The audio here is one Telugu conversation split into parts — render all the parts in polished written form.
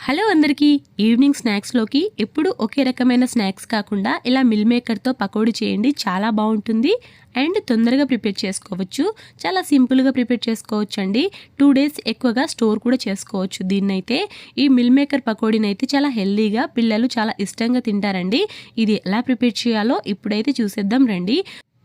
హలో అందరికీ ఈవినింగ్ స్నాక్స్లోకి ఎప్పుడు ఒకే రకమైన స్నాక్స్ కాకుండా ఇలా మిల్ మేకర్తో పకోడీ చేయండి. చాలా బాగుంటుంది అండ్ తొందరగా ప్రిపేర్ చేసుకోవచ్చు. చాలా సింపుల్గా ప్రిపేర్ చేసుకోవచ్చు అండి. 2 డేస్ ఎక్కువగా స్టోర్ కూడా చేసుకోవచ్చు. దీన్నైతే ఈ మిల్ మేకర్ పకోడీని అయితే చాలా హెల్దీగా పిల్లలు చాలా ఇష్టంగా తింటారండి. ఇది ఎలా ప్రిపేర్ చేయాలో ఇప్పుడైతే చూసేద్దాం రండి.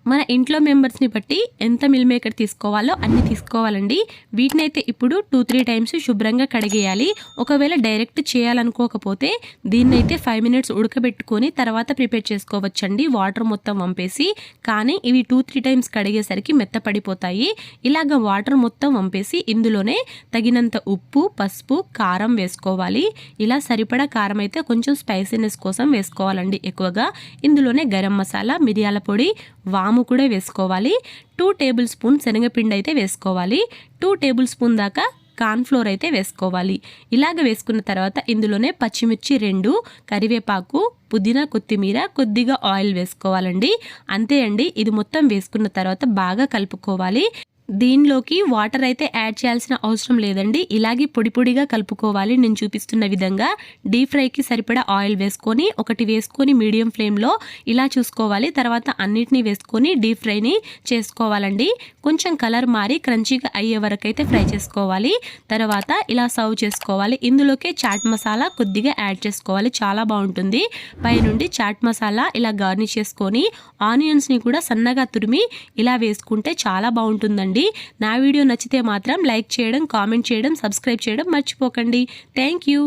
మన ఇంట్లో మెంబర్స్ని బట్టి ఎంత మిల్ మేకర్ తీసుకోవాలో అన్ని తీసుకోవాలండి. వీటినైతే ఇప్పుడు 2-3 టైమ్స్ శుభ్రంగా కడిగేయాలి. ఒకవేళ డైరెక్ట్ చేయాలనుకోకపోతే దీన్నైతే 5 మినిట్స్ ఉడకబెట్టుకొని తర్వాత ప్రిపేర్ చేసుకోవచ్చండి, వాటర్ మొత్తం వంపేసి. కానీ ఇవి 2-3 టైమ్స్ కడిగేసరికి మెత్తపడిపోతాయి. ఇలాగ వాటర్ మొత్తం వంపేసి ఇందులోనే తగినంత ఉప్పు, పసుపు, కారం వేసుకోవాలి. ఇలా సరిపడా కారం అయితే కొంచెం స్పైసీనెస్ కోసం వేసుకోవాలండి ఎక్కువగా. ఇందులోనే గరం మసాలా, మిరియాల పొడి, వాము కూడా వేసుకోవాలి. 2 టేబుల్ స్పూన్ శనగపిండి అయితే వేసుకోవాలి. 2 టేబుల్ స్పూన్ దాకా కార్న్ఫ్లోర్ అయితే వేసుకోవాలి. ఇలాగ వేసుకున్న తర్వాత ఇందులోనే పచ్చిమిర్చి 2, కరివేపాకు, పుదీనా, కొత్తిమీర, కొద్దిగా ఆయిల్ వేసుకోవాలండి. అంతే అండి. ఇది మొత్తం వేసుకున్న తర్వాత బాగా కలుపుకోవాలి. దీనిలోకి వాటర్ అయితే యాడ్ చేయాల్సిన అవసరం లేదండి. ఇలాగే పొడి పొడిగా కలుపుకోవాలి. నేను చూపిస్తున్న విధంగా డీప్ ఫ్రైకి సరిపడా ఆయిల్ వేసుకొని ఒకటి వేసుకొని మీడియం ఫ్లేమ్లో ఇలా చూసుకోవాలి. తర్వాత అన్నిటినీ వేసుకొని డీప్ ఫ్రైని చేసుకోవాలండి. కొంచెం కలర్ మారి క్రంచీగా అయ్యే వరకు అయితే ఫ్రై చేసుకోవాలి. తర్వాత ఇలా సర్వ్ చేసుకోవాలి. ఇందులోకి చాట్ మసాలా కొద్దిగా యాడ్ చేసుకోవాలి. చాలా బాగుంటుంది. పైనుండి చాట్ మసాలా ఇలా గార్నిష్ చేసుకొని ఆనియన్స్ని కూడా సన్నగా తురిమి ఇలా వేసుకుంటే చాలా బాగుంటుందండి. నా వీడియో నచ్చితే మాత్రం లైక్ చేయడం, కామెంట్ చేయడం, సబ్స్క్రైబ్ చేయడం మర్చిపోకండి. Thank you.